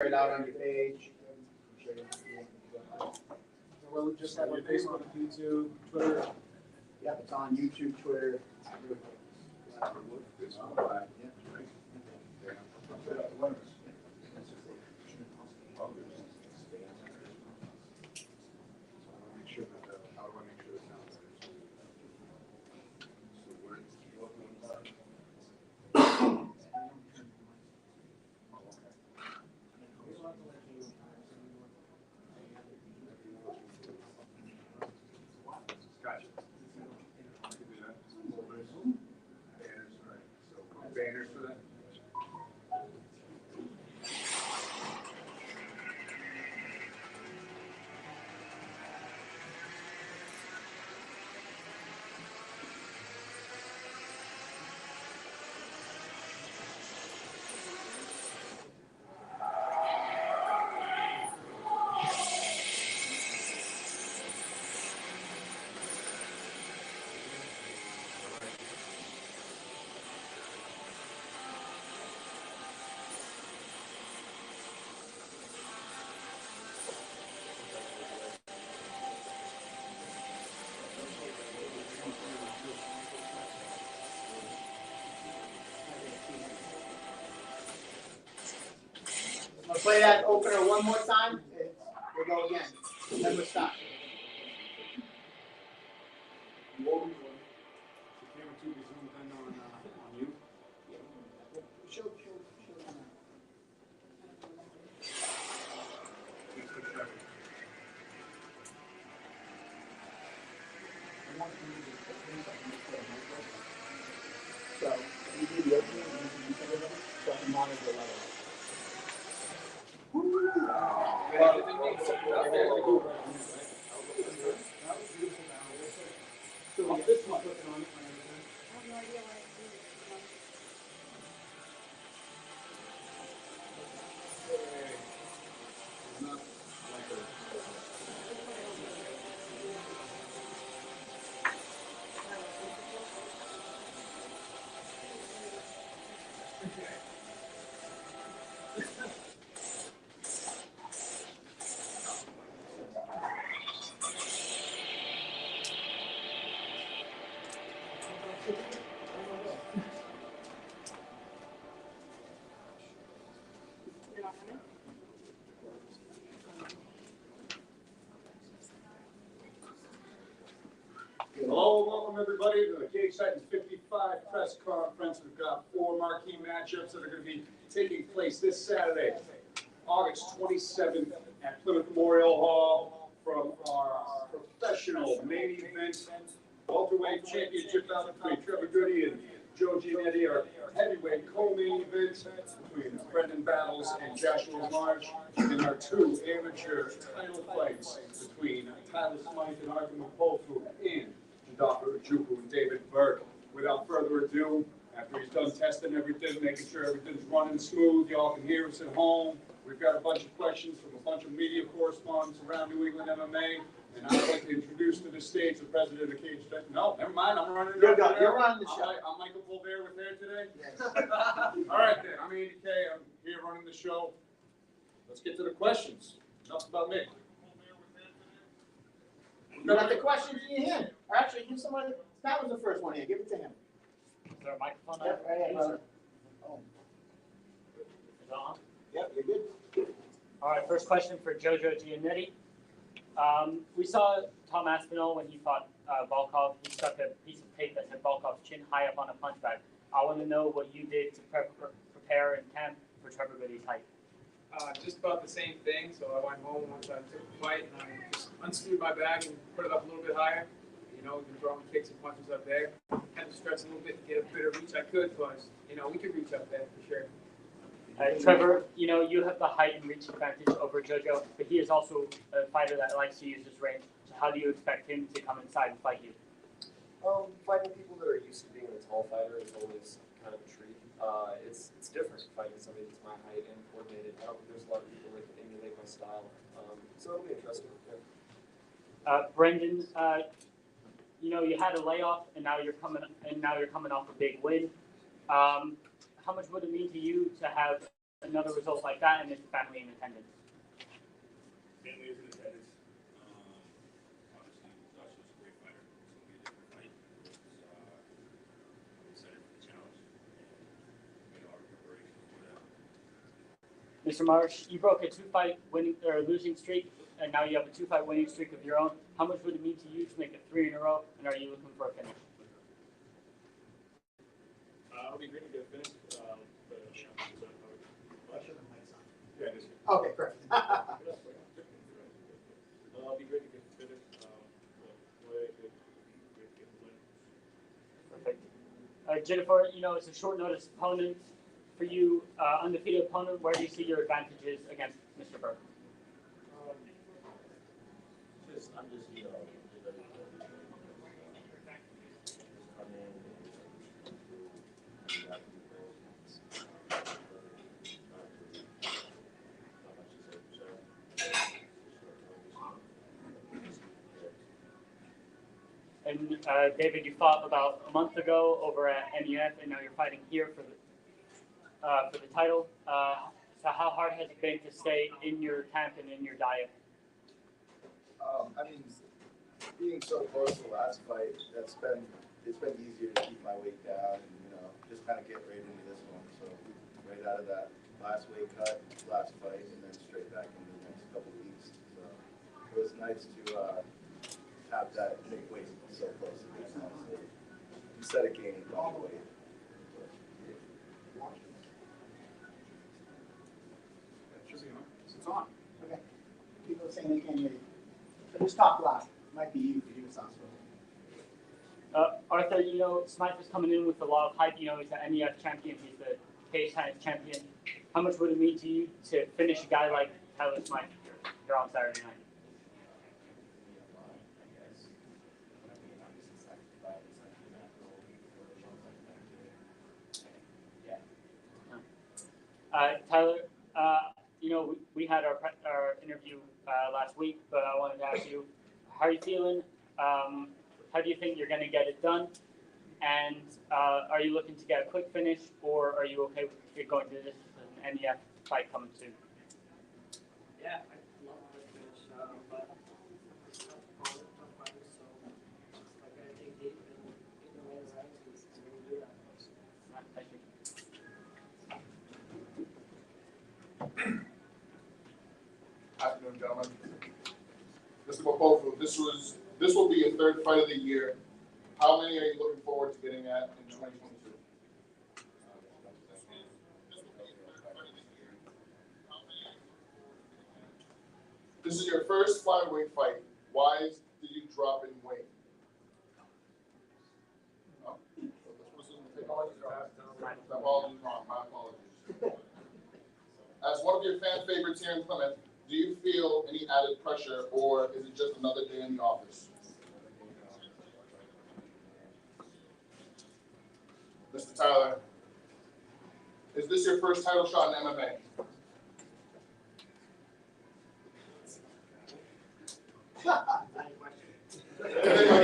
it out on your page. We'll just have on Facebook, YouTube, Twitter. Yeah, it's on YouTube, Twitter. Banners for that. I'm gonna play that opener one more time. We'll go again. Then we'll stop. The camera too be zoomed in on you. Show them. So, you do the opening and you do everything, so I can monitor the level. So this one, put it on it. Hello, welcome everybody to the Cage Titans 55 press conference. We've got 4 marquee matchups that are going to be taking place this Saturday, August 27th at Plymouth Memorial Hall from our professional main event welterweight championship bout between Trevor Goody and Joe Giannetti, our heavyweight co-main event between Brendan Battles and Joshua Marsh, and our 2 amateur title fights between Tyler Smythe and Arthur McPolfu and Dr. Ojukwu and David Burke. Without further ado, after he's done testing everything, making sure everything's running smooth, y'all can hear us at home. We've got a bunch of questions from a bunch of media correspondents around New England MMA, and I'd like to introduce to the stage the president of the Cage Titans. No, never mind, I'm running it. You're running the show. I'm Michael Polvere with Hair today. Yes. All right then, I'm Andy K. I'm here running the show. Let's get to the questions. Enough about me. You got the questions in your hand. Or actually, give someone. That was the first one here. Give it to him. Is there a microphone? Yep, right ahead, brother. Is it on? Yep, you're good. All right, first question for Jojo Giannetti. We saw Tom Aspinall when he fought Volkov. He stuck a piece of tape that said Volkov's chin high up on a punch bag. I want to know what you did to prepare in camp for Trevor Goody's height. Just about the same thing. So I went home once I took the fight and I just unscrewed my bag and put it up a little bit higher. You know, been throwing kicks and punches up there. Had to stretch a little bit to get a bit of reach I could, because you know we could reach up there for sure. Trevor, you know you have the height and reach advantage over Jojo, but he is also a fighter that likes to use his range. So how do you expect him to come inside and fight you? Fighting people that are used to being a tall fighter is always kind of a treat. It's different fighting somebody that's my height and coordinated. There's a lot of people that can emulate my style, so it'll be interesting. Yeah. Brendan, you know you had a layoff and now you're coming off a big win. How much would it mean to you to have another result like that, and is family in attendance? Family is in attendance. Obviously, Josh is a great fighter. It's going to be a different fight. I'm excited for the challenge and made all our preparations for that. Mr. Marsh, you broke a 2-fight winning or losing streak, and now you have a 2-fight winning streak of your own. How much would it mean to you to make it 3 in a row, and are you looking for a finish? It'll be great to get a finish. Yeah, this year. Okay, great. It'll be great to get a finish. Perfect. Jennifer, you know, it's a short notice opponent for you, undefeated opponent. Where do you see your advantages against Mr. Burke? I'm just, you know, come in, And David, you fought about a month ago over at MEF, and now you're fighting here for the title. So how hard has it been to stay in your camp and in your diet? I mean, being so close to the last fight, it's been easier to keep my weight down and, you know, just kind of get right into this one. So right out of that last weight cut, last fight, and then straight back into the next couple of weeks. So it was nice to have that big weight so close to this now. So instead of gaining body weight. It's on. Okay. People are saying they can't hear you. So just talk loud. It might be you, but you sound slow. Arthur, you know, Smythe is coming in with a lot of hype. You know, he's the MEF champion. He's the cage tennis champion. How much would it mean to you to finish a guy like Tyler Smythe here on Saturday night? Tyler, you know, we had our interview last week, but I wanted to ask you, how are you feeling? How do you think you're going to get it done? And are you looking to get a quick finish, or are you okay with going to this MEF fight coming soon? Yeah, I'd love to finish, but it's tough fighters, so I gotta dig deep and get the way around to really do that. Thank you. Afternoon, gentlemen. Mr. Popofu, this will be your third fight of the year. How many are you looking forward to getting at in 2022? This is your first flyweight fight. Why did you drop in weight? Oh, my apologies. As one of your fan favorites here in Plymouth, do you feel any added pressure, or is it just another day in the office? Mr. Tyler, is this your first title shot in MMA? My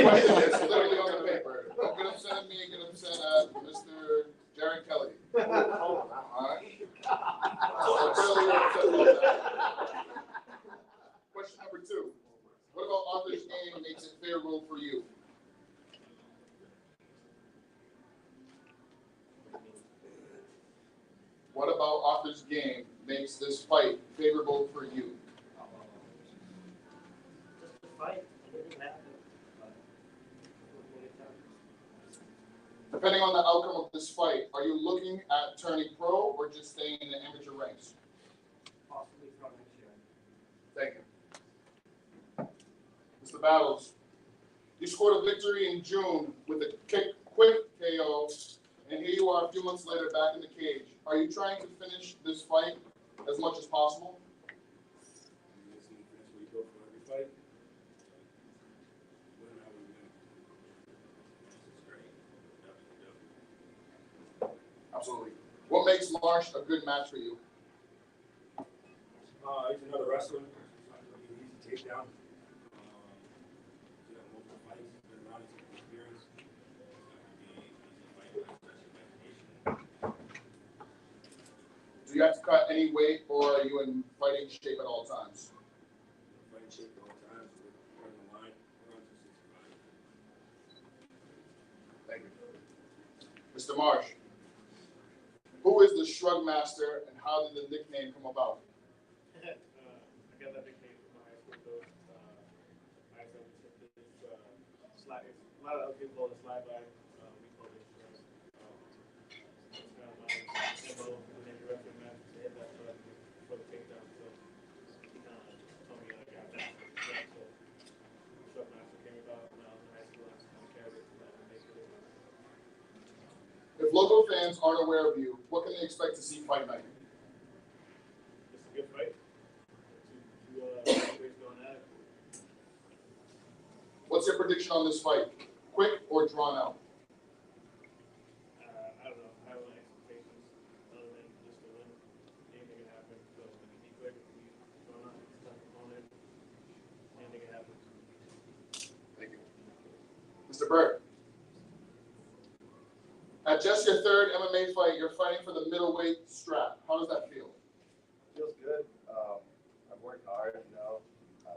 question is literally on the paper. Don't get upset at me, get upset at Mr. Jared Kelly. All right? Question number 2. What about Arthur's game makes it favorable for you? What about Arthur's game makes this fight favorable for you? Just a fight, it didn't happen. Depending on the outcome of this fight, are you looking at turning pro or just staying in the amateur ranks? Possibly from next year. Thank you. Mr. Battles, you scored a victory in June with a quick KO, and here you are a few months later back in the cage. Are you trying to finish this fight as much as possible? Absolutely. What makes Marsh a good match for you? He's another wrestler. He's not going to be an easy takedown. He's got multiple fights. He's been around. He's got experience. It's not going to be an easy fight, especially imagination. Do you you have to cut any weight, or are you in fighting shape at all times? Fighting shape at all times. We're on the line. We're on 265. Thank you. Mr. Marsh, who is the Shrug Master, and how did the nickname come about? I got that nickname from my high school coach. I said it's slide. A lot of other people call it slide by. We call it shrug. It's kind of my MO when they direct the match to hit that shrug for the takedown. So he kind of told me like I got that. So shrug master came about when I was in high school. I just kind of carried it and make it. If local fans aren't aware of you, what can they expect to see fight night? It's a good fight. Two going at it. What's your prediction on this fight? Quick or drawn out? I don't know. I have my expectations other than just to win. Anything can happen. So it can be quick, it can be drawn out, it's tough opponent. Anything can happen. Thank you. Mr. Burke, at just your third MMA fight, you're fighting for the middleweight strap. How does that feel? Feels good. I've worked hard, you know, so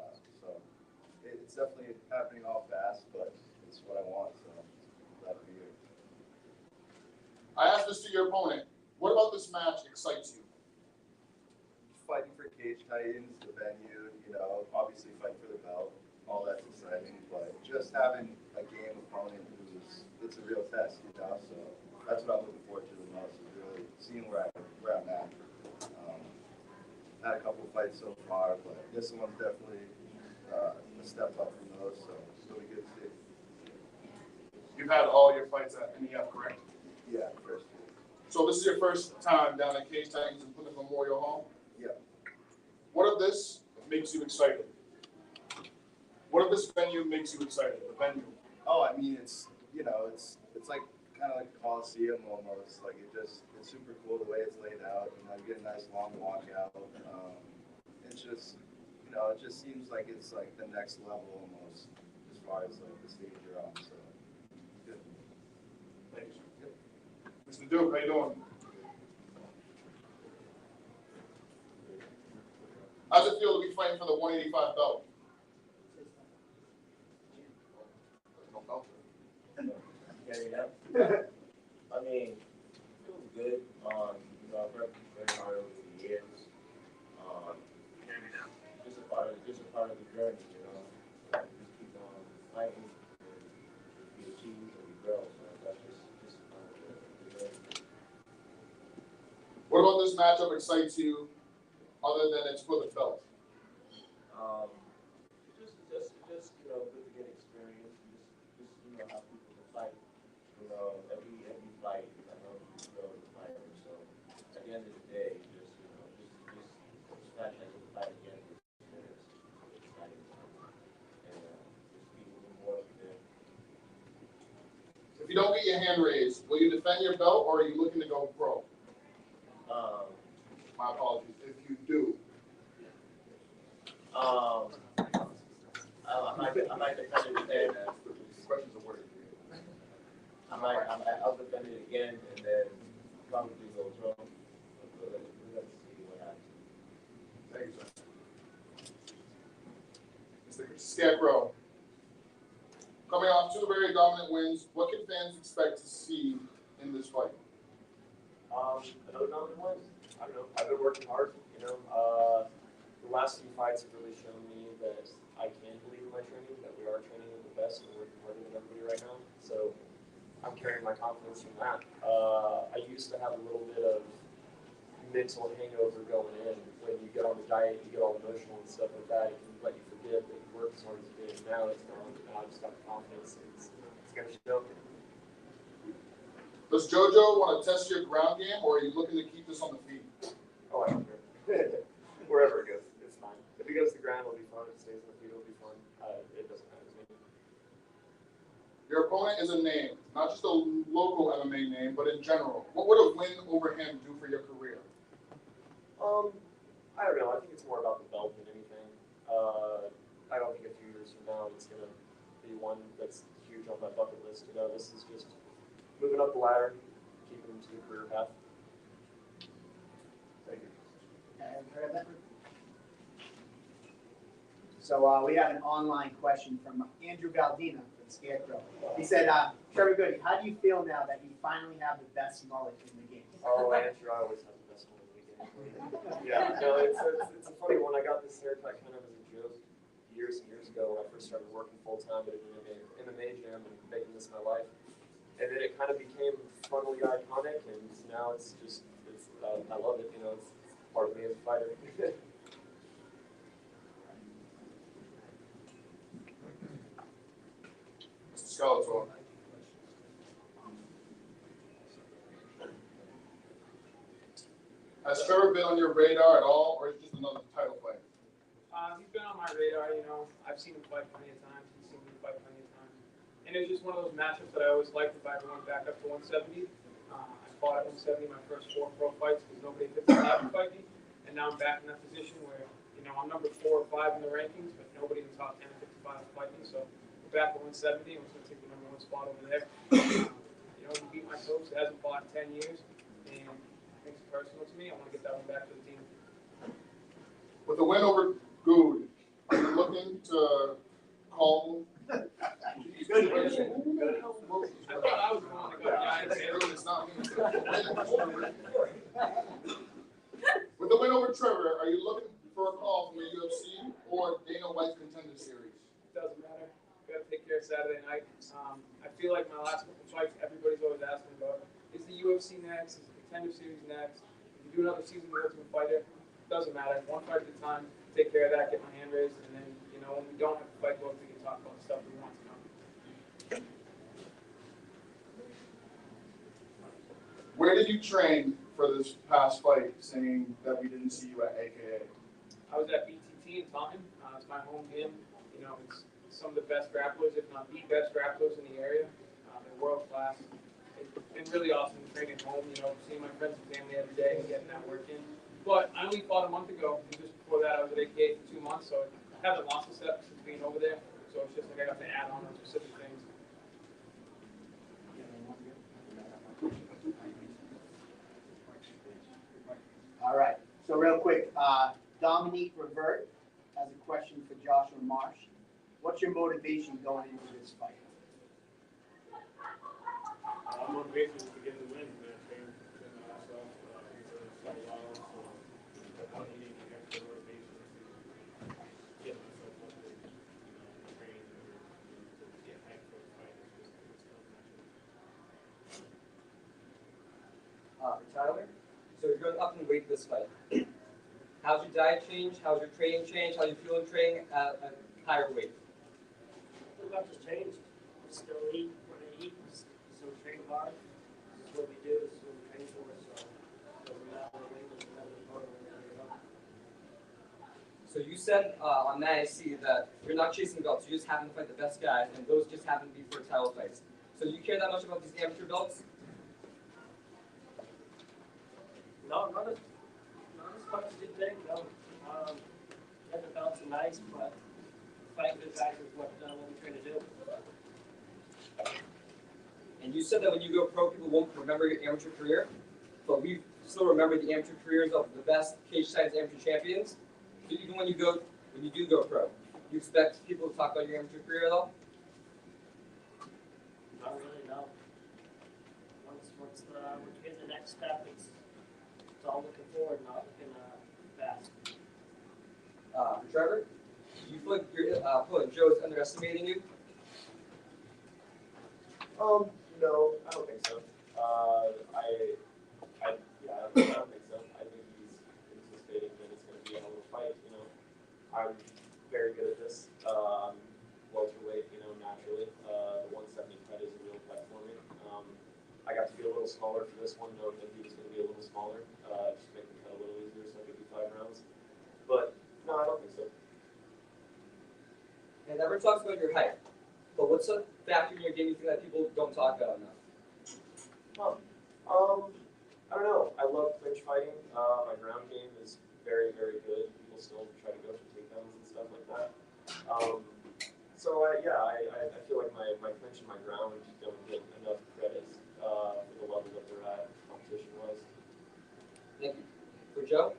it's definitely happening all fast, but it's what I want, so I'm glad to be here. I asked this to your opponent. What about this match excites you? Fighting for Cage Titans, the venue, you know, obviously fighting for the belt, all that's exciting, but just having a game opponent it's a real test, you know, so that's what I'm looking forward to the most, is really seeing where I'm at. Had a couple of fights so far, but this one's definitely a step up from those, so it'll be good to see. You've had all your fights at NEF, correct? Yeah, first two. So this is your first time down at Cage Titans in Plymouth Memorial Hall? Yeah. What of this makes you excited? What of this venue makes you excited, the venue? Oh, I mean, it's, you know, it's like kind of like the Coliseum almost. Like it's super cool the way it's laid out. You know, you get a nice long walkout. It's just, you know, it just seems like it's like the next level almost as far as like the stage you're on. So good. Thanks. Yep. Mr. Duke, how you doing? How's it feel to be fighting for the 185 belt? No belt. I mean, it was good. You know, I've worked very hard over the years. Just a part of the journey, you know. Just keep on fighting, and we achieve and we grow. So that's just a part of the journey. What about this matchup excites you, other than it's for the belt? Just you know, good to get experience. Just you know how people can fight. You know, every fight, I know you go to the fighter. So at the end of the day, just you know, just fact that you fight again is exciting, and just be moving more up there. If you don't get your hand raised, will you defend your belt, or are you looking to go pro? My apologies. If you do. I might defend it again. Questions are worded. I'll defend it again, and then probably go pro. We're gonna see what happens. Thank you, sir. Mr. Scarecrow. Coming off two very dominant wins, what can fans expect to see in this fight? Another dominant one? I don't know. I've been working hard, you know. The last few fights have really shown me that I can believe in my training, that we are training with the best and working harder than everybody right now. So I'm carrying my confidence from that. I used to have a little bit of mental hangover going in. When you get on the diet, you get all emotional and stuff like that. It can let you forget that you work as hard as you did. Now it's gone. Now I just got the confidence, and it's going to show. Does JoJo want to test your ground game, or are you looking to keep this on the feet? Oh, I don't care. Wherever it goes, it's fine. If it goes to the ground, it'll be fun. If it stays on the feet, it'll be fun. It doesn't matter to me. Your opponent is a name, not just a local MMA name, but in general. What would a win over him do for your career? I don't know. I think it's more about the belt than anything. I don't think a few years from now it's going to be one that's huge on my bucket list. You know, this is just moving up the ladder, keeping to the career path. Thank you. haven't heard of it. So we have an online question from Andrew Galdina from Scarecrow. He said, Trevor Goody, how do you feel now that you finally have the best mullet in the game? Oh, Andrew, I always have the best one in the game. Yeah, no, it's a funny one. I got this haircut kind of as a joke years and years ago when I first started working full time at an MMA gym and making this my life. And then it kind of became funnily iconic, and now it's just, I love it. You know, it's part of me as a fighter. Skeletor. Has Trevor been on your radar at all, or is it just another title fight? He's been on my radar, you know. I've seen him fight plenty of times. He's seen me fight plenty of times. And it was just one of those matchups that I always liked if I ever went back up to 170. I fought at 170 my first 4 pro fights because nobody at 55 could fight me. And now I'm back in that position where, you know, I'm number 4 or 5 in the rankings, but nobody in the top 10 at 55 will fight me. So we're back at 170, and we're going to take the number 1 spot over there. You know, he beat my coach. It hasn't fought in 10 years. And I think it's personal to me. I want to get that one back to the team. With the win over Good, are you looking to call? I thought I was the one that got Giants here. It's not me. With the win over Trevor, are you looking for a call from the UFC or Dana White's Contender Series? It doesn't matter. Got to take care of Saturday night. I feel like my last couple fights, everybody's always asking about, is the UFC next? Is the Contender Series next? If you do another season of Ultimate Fighter, it doesn't matter. One fight at a time. Take care of that, get my hand raised, and then, you know, when we don't have to fight both, we can talk about the stuff we want to know. Where did you train for this past fight, saying that we didn't see you at AKA? I was at BTT in Taunton. It's my home gym. You know, it's some of the best grapplers, if not the best grapplers in the area. They're world class. It's been really awesome to train at home, you know, seeing my friends and family every day and getting that work in. But I only fought a month ago, and just before that I was at AKA for 2 months, so I haven't lost a step since being over there. So it's just like I got to add on specific things. All right. So real quick, Dominique Revert has a question for Joshua Marsh. What's your motivation going into this fight? Our motivation is to get the win, man. Train my ass off for so long, so I don't need any extra motivation to get myself up and, train or to get hyped for the fight. It's For Tyler, so you're going up in weight this fight. How's your diet change? How's your training change? How you feeling training at a higher weight? Not much has changed. We still eat when I eat. Still train hard. This is what we do. This is what we train for. So doesn't matter the weight, doesn't matter the part we're going to get up. So you said on that I see that you're not chasing belts. You're just having to fight the best guys, and those just happen to be for title fights. So do you care that much about these amateur belts? No, not as much as you think. No. Yeah, the belts are nice, but fighting good guys is what we're trying to do. And you said that when you go pro, people won't remember your amateur career, but we still remember the amateur careers of the best cage science amateur champions. So even when you do go pro, you expect people to talk about your amateur career at all? Not really, no. Once we get the next step, it's all looking forward, not looking fast. For Trevor, do you feel like Joe is underestimating you? No, I don't think so. I don't think so. I think he's anticipating that it's going to be a hell of a fight. You know, I'm very good at this. Welterweight, you know, naturally. The 170 cut is a real cut for me. I got to be a little smaller for this one, knowing that he was going to be a little smaller. Just make the cut a little easier, so I could do 5 rounds. But no, I don't think so. And everyone talks about your height, but what's a factor in your game you think that people don't talk about enough? I don't know. I love clinch fighting. My ground game is very, very good. People still try to go for takedowns and stuff like that. I feel like my clinch and my ground don't get enough credit for the level that they're at competition-wise. Thank you. For Joe?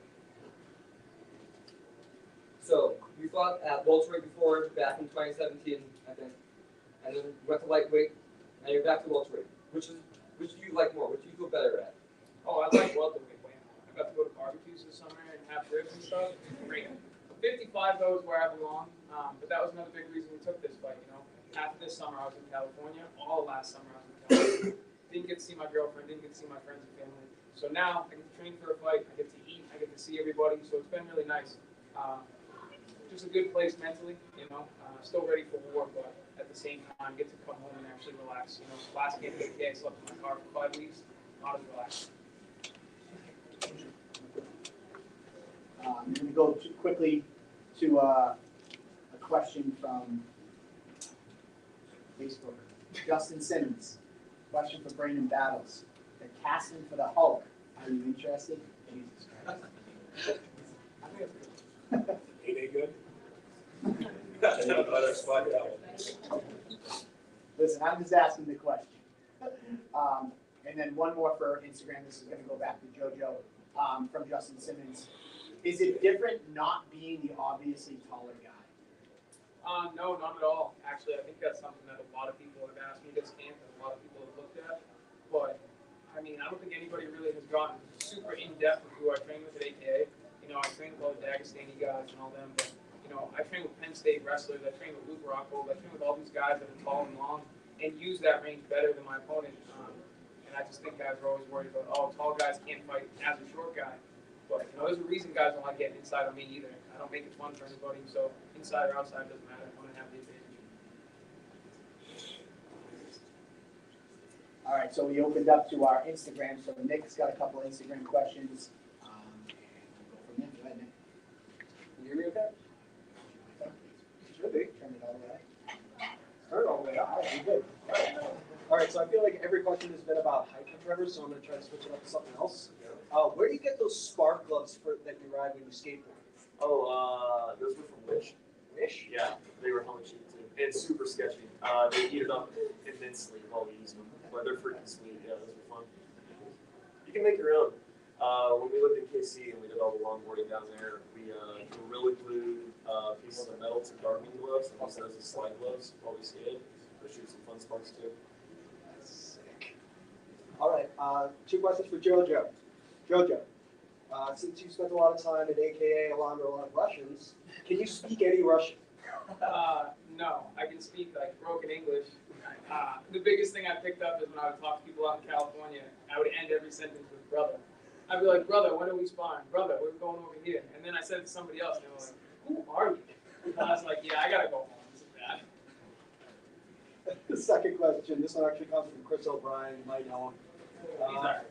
fought at welterweight before, back in 2017, I think, and then went to lightweight, and you're back to welterweight. Which do you like more? Which do you feel better at? Oh, I like welterweight way more. I got to go to barbecues this summer and have ribs and stuff. Great. 55 though is where I belong. But that was another big reason we took this fight. You know, half of this summer I was in California. All last summer I was in California. Didn't get to see my girlfriend. Didn't get to see my friends and family. So now I get to train for a fight. I get to eat. I get to see everybody. So it's been really nice. Just a good place mentally. You know, still ready for war, but at the same time get to come home and actually relax. You know, last game of the day I slept in my car for 5 weeks. Not as relaxed. I'm going to go quickly to a question from Facebook. Justin Simmons. Question for Brandon Battles. They're casting for the Hulk. Are you interested? Ain't they good? Listen, I'm just asking the question. And then one more for Instagram. This is going to go back to JoJo from Justin Simmons. Is it different not being the obviously taller guy? No, not at all. Actually, I think that's something that a lot of people have asked me this camp and a lot of people have looked at. But, I mean, I don't think anybody really has gotten super in-depth with who I train with at AKA. You know, I train with all the Dagestani guys and all them, but, you know, I train with Penn State wrestlers. I train with Luke Rockhold. I train with all these guys that are tall and long and use that range better than my opponent. And I just think guys are always worried about, oh, tall guys can't fight as a short guy. But, you know, there's a reason guys don't like getting inside on me either. I don't make it fun for anybody, so inside or outside doesn't matter. I want to have the advantage. All right, so we opened up to our Instagram. So Nick's got a couple Instagram questions. We'll go from there. Go ahead, Nick. Can you hear me okay? Should be. Turn it all the way. Turn it all the way up. Okay, good. All right, so I feel like every question has been about height and Trevor, so I'm going to try to switch it up to something else. Where do you get those spark gloves that you ride when you skateboard? Oh, those were from Wish. Wish? Yeah, they were hella cheap too. And super sketchy. They heat it up immensely while we use them. But they're freaking sweet. Yeah, those were fun. You can make your own. When we lived in KC and we did all the longboarding down there, we gorilla glued pieces of metal to gardening gloves and used those as slide gloves while we skated. Those shoot some fun sparks too. Sick. All right, 2 questions for JoJo. JoJo, since you spent a lot of time at AKA along with a lot of Russians, can you speak any Russian? No, I can speak like broken English. The biggest thing I picked up is when I would talk to people out in California, I would end every sentence with brother. I'd be like, brother, when are we sparring? Brother, we're going over here. And then I said it to somebody else, and they were like, who are you? And I was like, yeah, I gotta go home. This is bad. The second question, this one actually comes from Chris O'Brien, you might know him.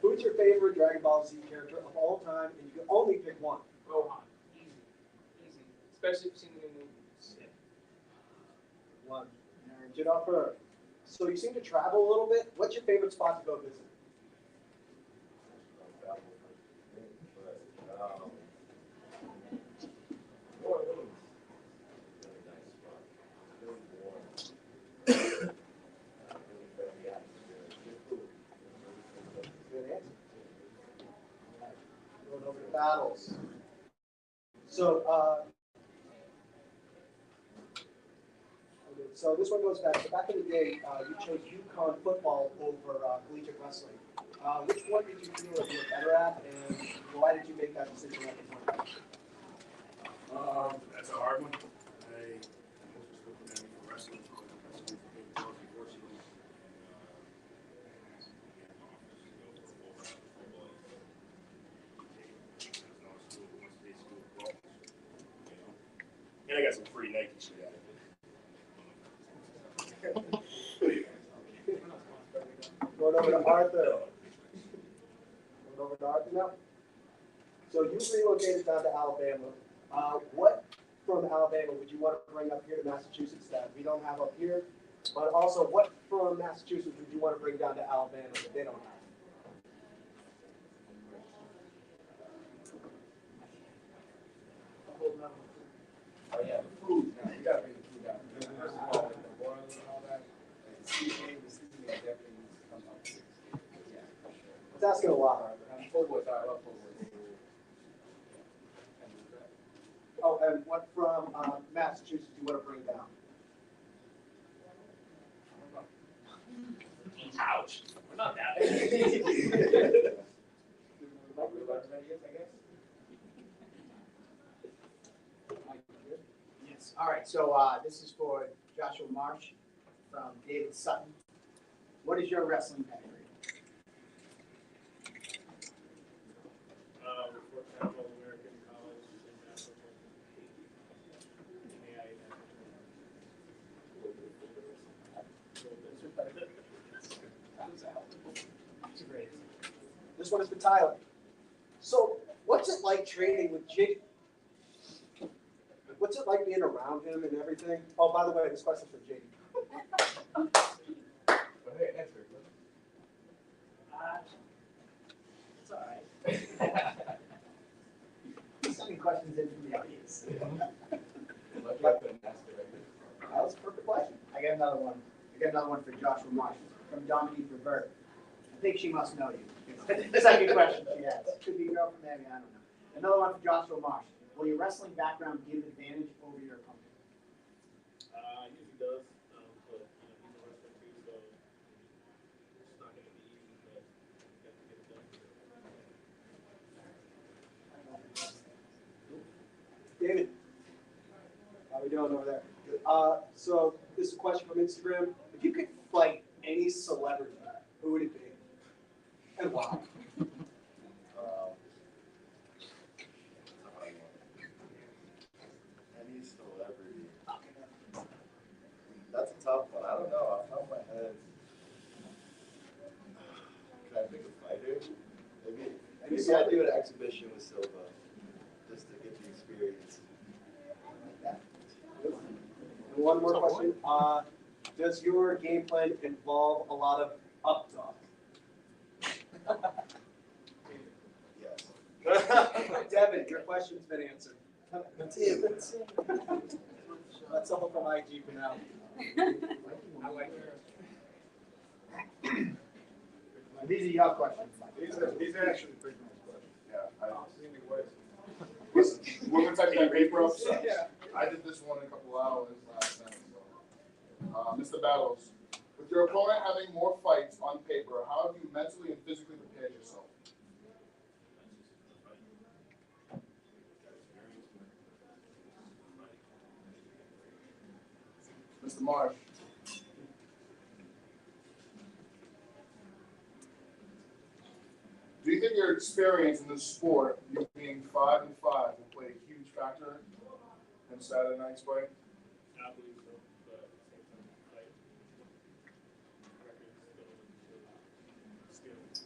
Who's your favorite Dragon Ball Z character of all time, and you can only pick one? Rohan. Easy. Easy. Especially if you've seen the new movies. Yeah. One. Jennifer, so you seem to travel a little bit. What's your favorite spot to go visit? Going over to battles. So this one goes back. So back in the day, you chose UConn football over collegiate wrestling. Which one did you feel like you were better at, and why did you make that decision at the time? That's a hard one. I was looking at me for wrestling. Unfortunately. And I got some free Nike shit out of it. Going over to Arthur. Going over to Arthur now. So you relocated down to Alabama. What from Alabama would you want to bring up here to Massachusetts that we don't have up here? But also, what from Massachusetts would you want to bring down to Alabama that they don't have? Oh yeah, the food. Now you gotta bring the food out. First of all, like the boiling and all that. Like the seasoning definitely needs to come up. Yeah. It's asking a lot, Arthur. I'm full with I love full with. Oh, and what from Massachusetts you want to bring down? Ouch. We're not that Yes. All right. So this is for Joshua Marsh from David Sutton. What is your wrestling pedigree? Before Capital American College in National This one is for Tyler. So, what's it like training with Jake? What's it like being around him and everything? Oh, by the way, this question's for Jake. It's all right. Sending questions in from the audience. That was a perfect question. I got another one. For Joshua Marsh from Dominique Revert. I think she must know you. The second question she has. Could be a girl from Miami, I don't know. Another one for Joshua Marsh. Will your wrestling background give advantage over your opponent? usually does, but he's a wrestler too, so it's not going to be easy, but you have to get it done. David, how we doing over there? So this is a question from Instagram. If you could fight any celebrity, who would it be? And why? Any celebrity. That's a tough one. I don't know. Off the top of my head. Can I pick a fighter? Maybe I'll do an exhibition with Silva, just to get the experience. And one more question. Does your game plan involve a lot of up talk? Yes. Devin, your question's been answered. That's all from IG for now. I like These are your questions. These are actually pretty nice questions. Yeah. it. We're gonna type that paper up. Yeah. I did this one in a couple hours last night. So. Mr. Battles, with your opponent having more fights on paper, how have you mentally and physically prepared yourself? Mr. Marsh. Do you think your experience in this sport, you being 5-5, will play a huge factor in Saturday night's fight? I believe so, but at the same time, like, record's still, so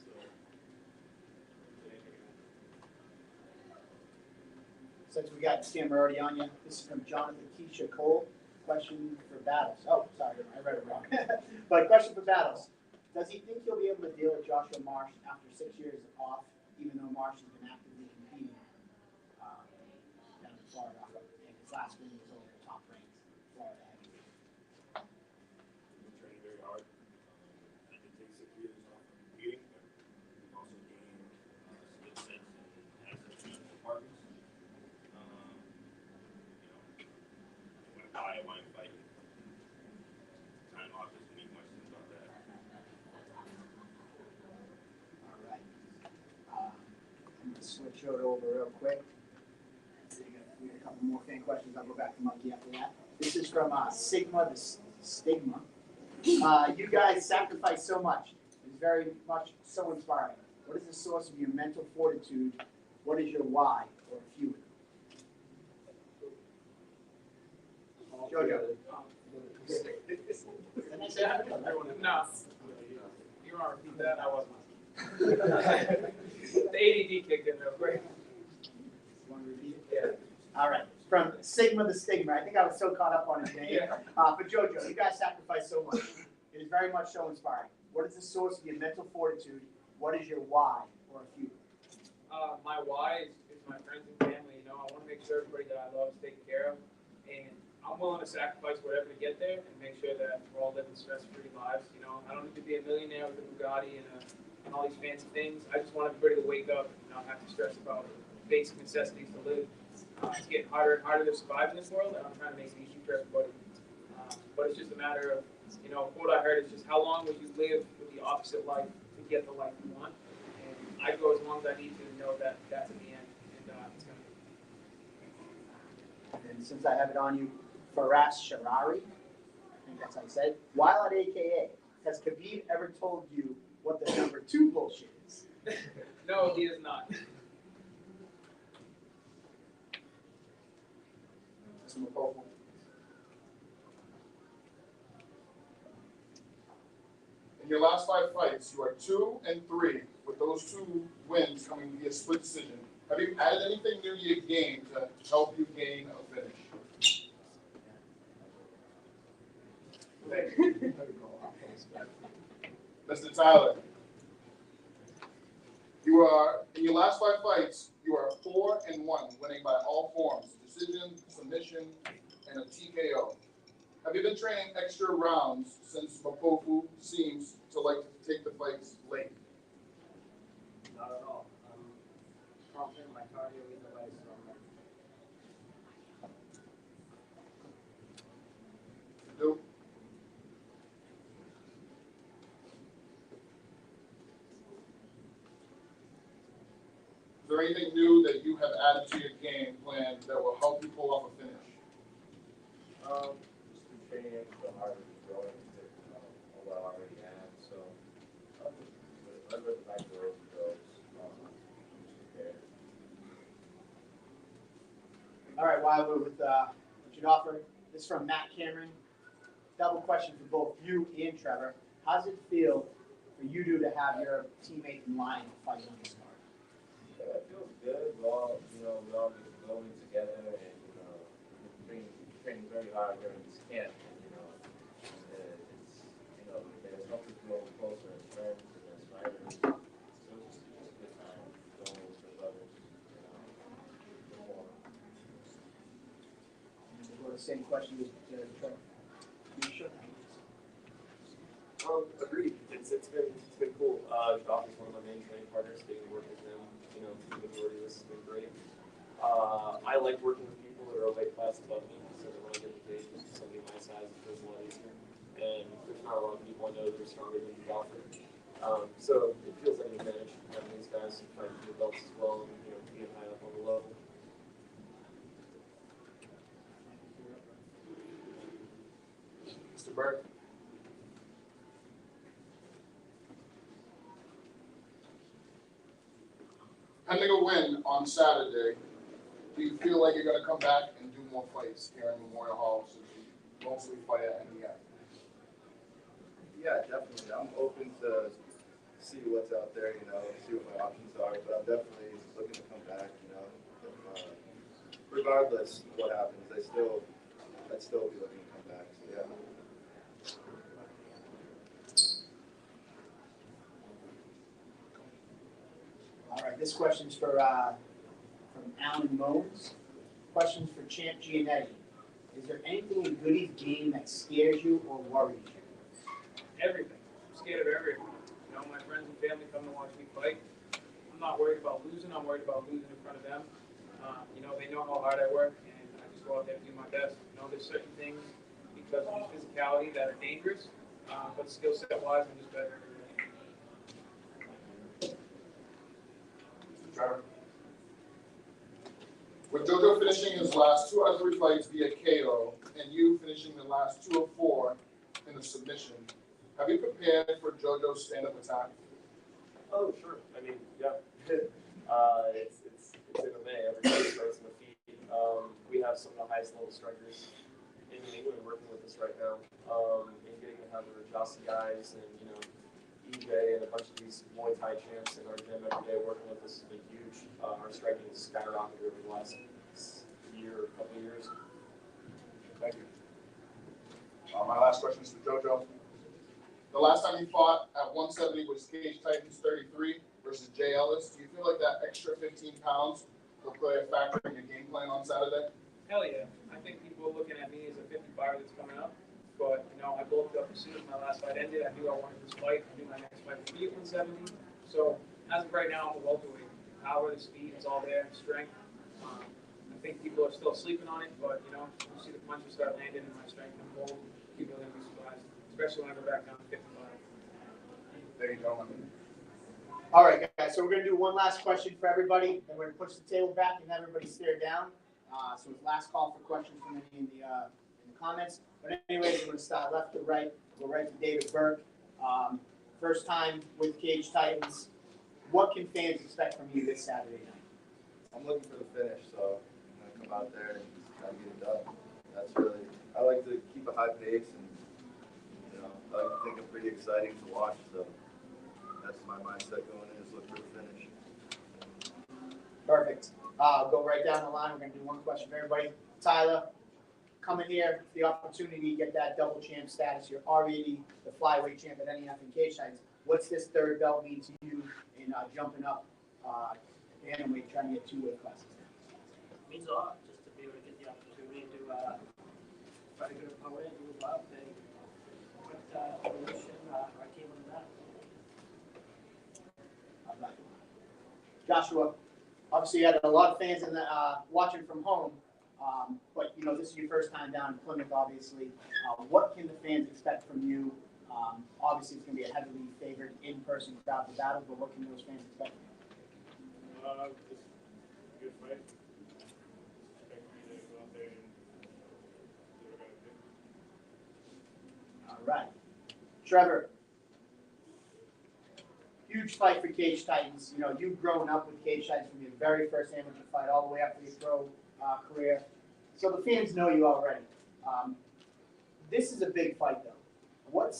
Since we got Stan already on you, this is from Jonathan Keisha Cole. Question for Battles. Oh, sorry, I read it wrong. But question for Battles. Does he think he'll be able to deal with Joshua Marsh after 6 years off, even though Marsh has been actively competing down in Florida? And his last win was over top ranked Florida heavyweight. We've been training very hard. I did take 6 years off from competing, but we've also gained skill sets and access to departments. When I want to fight, time off doesn't mean much about that. All right. I'm going to switch it over real quick. We got a couple more fan questions. I'll go back to Monkey after that. This is from Sigma the Stigma. You guys sacrifice so much. It's very much so inspiring. What is the source of your mental fortitude? What is your why, or a few? Jojo. No. You want to repeat that? I wasn't. The ADD kicked in real quick. Want to repeat it? Yeah. All right. From Sigma the Stigma. I think I was so caught up on his name. Yeah. But Jojo, you guys sacrifice so much. It is very much so inspiring. What is the source of your mental fortitude? What is your why, or a few? My why is my friends and family. You know, I want to make sure everybody that I love is taken care of, and I'm willing to sacrifice whatever to get there and make sure that we're all living stress-free lives. You know, I don't need to be a millionaire with a Bugatti and all these fancy things. I just want everybody to wake up and not have to stress about basic necessities to live. It's getting harder and harder to survive in this world, and I'm trying to make it easy for everybody. But it's just a matter of, what I heard is just how long would you live with the opposite life to get the life you want? And I go as long as I need to know that that's at the end, and it's gonna be. And since I have it on you, Faraz Sharari, I think that's how you said it. While at AKA, has Khabib ever told you what the number 2 bullshit is? No, he is not. Mr. McCoval. In your last 5 fights, you are 2-3, with those 2 wins coming via split decision. Have you added anything new to your game to help you gain a finish? Thank you. Mr. Tyler, you are, in your last 5 fights, you are 4-1, winning by all forms: decision, submission, and a TKO. Have you been training extra rounds since Mapofu seems to like to take the fights late? Not at all. I'm confident in my cardio either way, so I'm ready. Do. Is there anything new that you have added to your game plan that will help you pull off a finish? Just been training extra harder to grow into what I already have. So, whatever the back door goes, just prepare. All right, while we're with Jadoffer, this is from Matt Cameron. Double question for both you and Trevor. How does it feel for you two to have your teammate in line fighting on this card? Yeah, it feels good. We all just going together and, training very hard during this camp. There's helping grow closer as friends and as fighters. So it's just a good time going with others. We'll go to the same question to Trevor. You sure? Agreed. It's been cool. Doc is one of my main training partners. Getting to work with them, the majority of this has been great. I like working with people that are a weight class above me, so that when I get the cage with somebody my size, it feels a lot easier. And there's not a lot of people I know that are stronger than Doc. So it feels like an advantage having these guys fighting for the belts as well, and being high up on the level. Mr. Burke? Pending a win on Saturday, do you feel like you're going to come back and do more fights here in Memorial Hall since you mostly fight at NEF? Yeah, definitely. I'm open to see what's out there, see what my options are, but I'm definitely looking to come back, regardless of what happens, I'd still be looking to come back, so yeah. All right, this question's for from Alan Mones. Questions for Champ Giannetti. Is there anything in Goody's game that scares you or worries you? Everything. I'm scared of everything. My friends and family come to watch me fight. I'm not worried about losing. I'm worried about losing in front of them. They know how hard I work, and I just go out there and do my best. There's certain things because of physicality that are dangerous, but skill set wise, I'm just better. Trevor? With JoJo finishing his last 2 out of 3 fights via KO, and you finishing the last 2 of 4 in a submission, have you prepared for JoJo's stand-up attack? Oh, sure. I mean, yeah. It's MMA. Everybody starts in the feet. We have some of the highest level strikers in New England working with us right now. And getting to have the Rajasi guys and, Igdalia and a bunch of these Muay Thai champs in our gym every day working with us has been huge. Our striking has skyrocketed over the last couple of years. Thank you. My last question is for JoJo. The last time you fought at 170 was Cage Titans 33 versus Jay Ellis. Do you feel like that extra 15 pounds will play a factor in your game plan on Saturday? Hell yeah. I think people are looking at me as a 55 that's coming up. But, I bulked up as soon as my last fight ended. I knew I wanted this fight. I knew my next fight would be at 170. So, as of right now, I'm a welterweight. Power, the speed, it's all there. Strength. I think people are still sleeping on it, but you know, we'll see the punches start landing and my strength and hold. People are gonna be surprised, especially when I go back down to 55. There you go. All right, guys, so we're gonna do one last question for everybody, then we're gonna push the table back and have everybody stare down. So it's last call for questions from any in the comments. But anyways, we're gonna start left to right, go right to David Burke. First time with Cage Titans. What can fans expect from you this Saturday night? I'm looking for the finish, so I'm gonna come out there and try to get it done. That's really, I like to keep a high pace and, you know, I like to think I'm pretty exciting to watch, so that's my mindset going in, is look for the finish. Perfect. Go right down the line. We're gonna do one question for everybody. Tyler, coming here, the opportunity to get that double champ status. You're already the flyweight champ at NEF and Cage Titans. What's this third belt mean to you in jumping up bantamweight, trying to get 2 weight classes? It means a lot just to be able to get the opportunity to fight a good opponent and move up and put Evolution, our team on the map. Joshua, obviously you had a lot of fans in the watching from home, but you know this is your first time down in Plymouth. Obviously, what can the fans expect from you? Obviously, it's going to be a heavily favored in-person crowd for battle, but what can those fans expect from you? Just a good fight. Expect me to go out there and do what I gotta do. All right, Trevor. Huge fight for Cage Titans. You know, you've grown up with Cage Titans from your very first amateur fight all the way up to your pro career. So the fans know you already. This is a big fight, though. What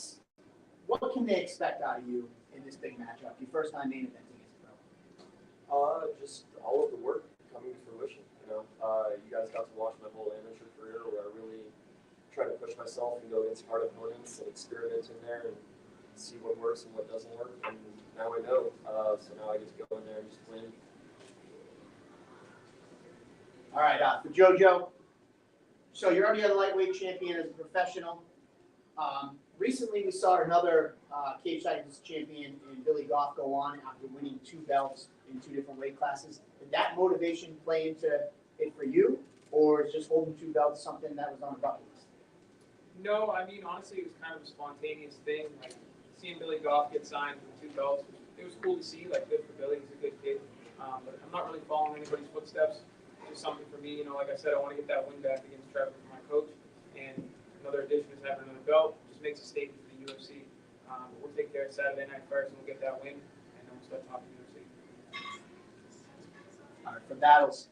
can they expect out of you in this big matchup? Your first time main event against pro. Just all of the work coming to fruition. You know, you guys got to watch my whole amateur career where I really try to push myself and go against hard opponents and experiment in there and see what works and what doesn't work. And now I know, so now I get to go in there and just win. All right, for JoJo. So you're already a lightweight champion as a professional. Recently, we saw another Cage Titans champion in Billy Goff go on after winning 2 belts in 2 different weight classes. Did that motivation play into it for you, or is just holding 2 belts something that was on the bucket list? No, I mean, honestly, it was kind of a spontaneous thing. Like, seeing Billy Goff get signed with 2 belts, it was cool to see. Like, good for Billy, he's a good kid. But I'm not really following anybody's footsteps. It's just something for me. You know, like I said, I want to get that win back against Trevor for my coach. And another addition is having another belt. Just makes a statement for the UFC. But we'll take care of Saturday night first, and we'll get that win, and then we'll start talking UFC. All right, for battles.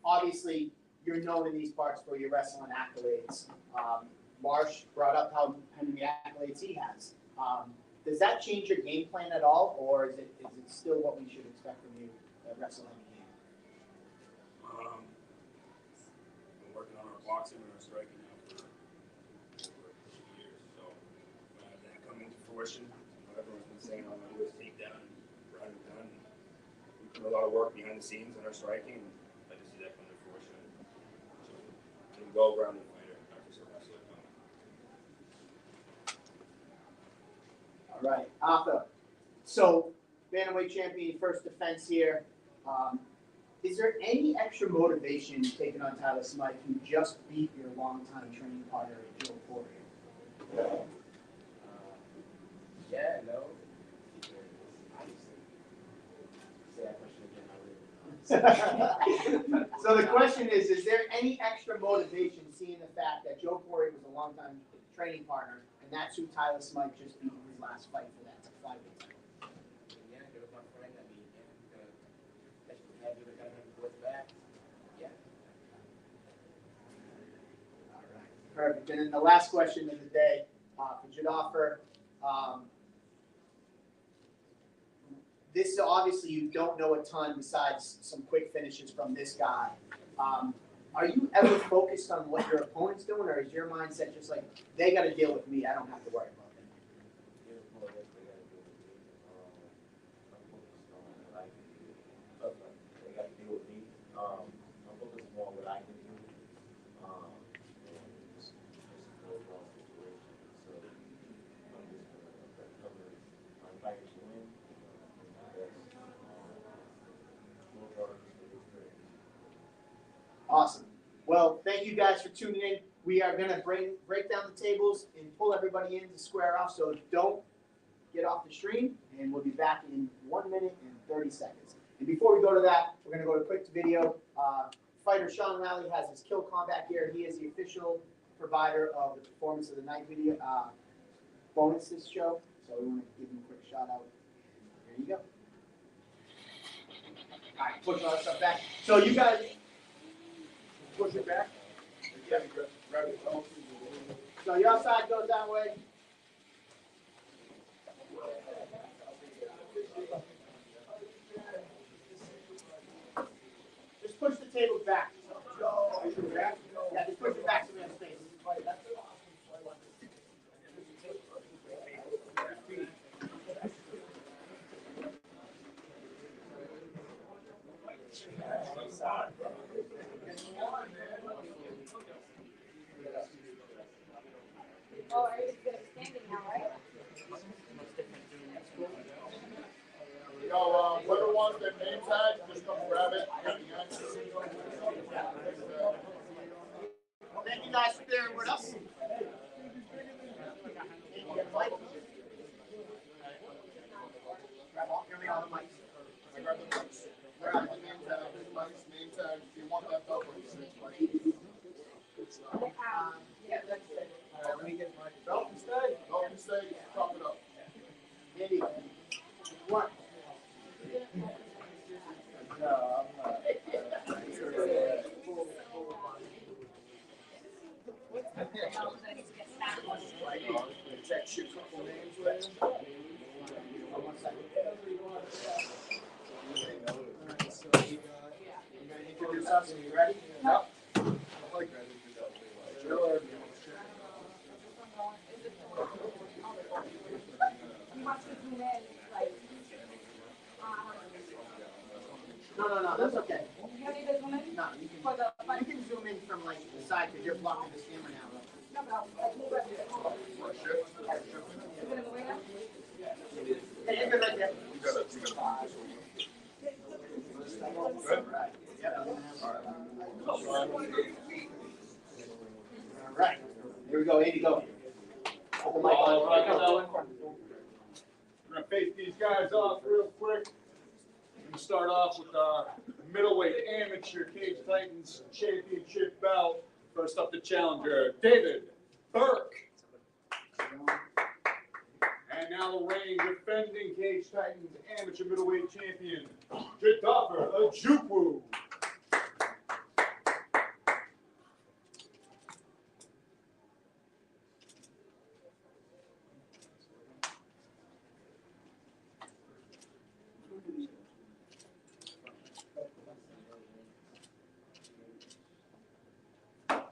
Obviously, you're known in these parts for your wrestling accolades. Marsh brought up how many accolades he has. Does that change your game plan at all, or is it still what we should expect from you at wrestling game? Been working on our boxing and our striking now for 2 years, so that coming to fruition. Everyone's been saying all I do is take down and run and gun. We put a lot of work behind the scenes in our striking, and I just see that come to fruition. So I'm a well-rounded fighter, not just a wrestler. All right, Arthur. So, bantamweight champion, first defense here. Is there any extra motivation taking on Tyler Smythe, who just beat your longtime training partner, Joe Poirier? Yeah, no. Say that question again, So the question is there any extra motivation seeing the fact that Joe Poirier was a longtime training partner, and that's who Tyler Smythe just beat in his last fight for that flyweight title? Yeah, it was my friend. I mean, that's what we had to do to kind of both back. Yeah. All right, perfect. And then the last question of the day for Jadoffer. This obviously you don't know a ton besides some quick finishes from this guy. Are you ever focused on what your opponent's doing, or is your mindset just like they got to deal with me? I don't have to worry about them. It was more or less they got to do with me. I'm focused on what I can do. They got to deal with me. I'm focused more on what I can do. And just the overall situation. So I'm just gonna cover my fighting to win. That's more hard for the experience. Thank you guys for tuning in. We are gonna break down the tables and pull everybody in to square off, so don't get off the stream, and we'll be back in 1 minute and 30 seconds. And before we go to that, we're gonna go to a quick video. Fighter Sean Lally has his Kill Combat gear. He is the official provider of the Performance of the Night video bonus this show, so we want to give him a quick shout out. There you go. All right, push all that stuff back. So you guys push it back. Grab it. So your side goes that way. Just push the table back. Yeah, just push it back so we have space. Oh, everybody's standing now, right? Yo, whoever wants their name tag, just come grab it at the end. Thank you guys for bearing with us. Give me all the mics. I grab the mics. Grab the name tag, name tag. If you want that belt, it's Yeah, that's it. All right, let me get my belt and stay. Belt and stay, prop it up. Andy, what? Check your couple names later. So you gonna introduce us? Are you ready? Yep. No, that's okay. You need to zoom in? No, you can zoom in from like the side because you're blocking this camera now. No, but I'll move it. You're gonna move it now? Hey, you're good right there. All right. Here we go, Andy, go. Put the mic on. All right, we're gonna face these guys off real quick. We're gonna start off with our middleweight amateur Cage Titans championship bout. First up, the challenger, David Burke. And now the reigning defending Cage Titans amateur middleweight champion, Jadafer Ojukwu.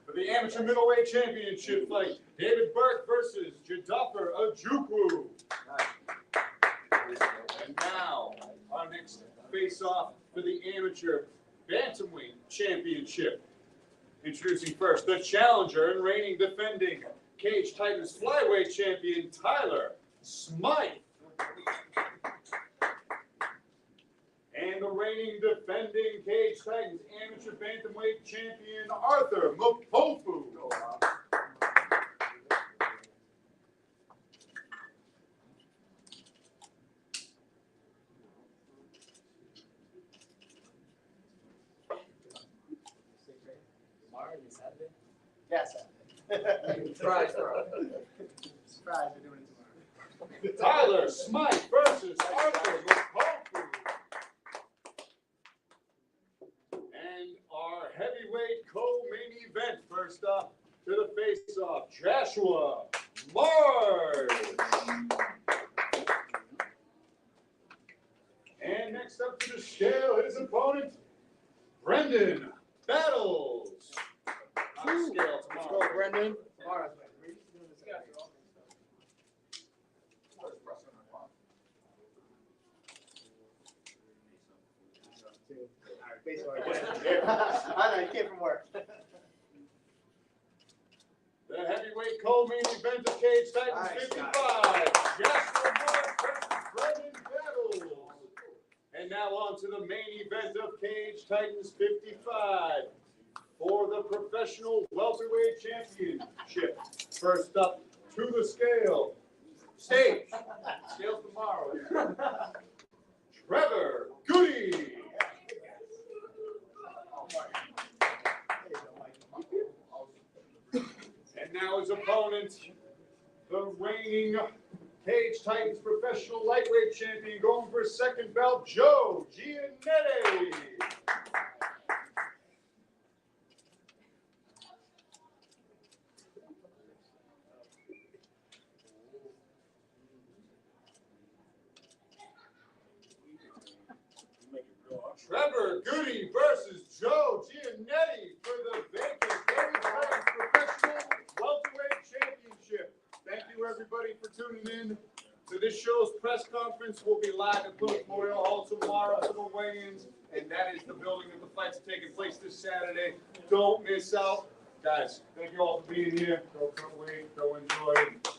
For the amateur middleweight championship fight, David Burke versus Jadafer Ojukwu. And now, our next face-off for the amateur bantamweight championship. Introducing first, the challenger and reigning defending Cage Titans flyweight champion, Tyler Smythe. And the reigning defending Cage Titans amateur bantamweight champion, Arthur Mpofu. Yes. Surprise. Surprise, we're doing it tomorrow. Tyler Smythe versus Arthur Mpofu. And our heavyweight co-main event, first up to the face-off, Joshua Mars. And next up to the scale, his opponent, Brendan Battles. On the scale tomorrow. Let's go, Brendan. I know, you came from work. The heavyweight co-main event of Cage Titans Nice, 55. Joshua Mars versus Brendan Battles. And now on to the main event of Cage Titans 55. for the professional welterweight championship. First up to the stage, scales tomorrow, Trevor Goody. And now his opponent, the reigning Cage Titans professional lightweight champion, going for his second belt, Joe Giannetti. Trevor Goody versus Joe Giannetti for the vacant Cage Titans professional welterweight championship. Thank you everybody for tuning in to this show's press conference. We'll be live at Plymouth Memorial Hall tomorrow for the weigh-ins, and that is the building that the fights are taking place this Saturday. Don't miss out. Guys, thank you all for being here. Go wait, go enjoy.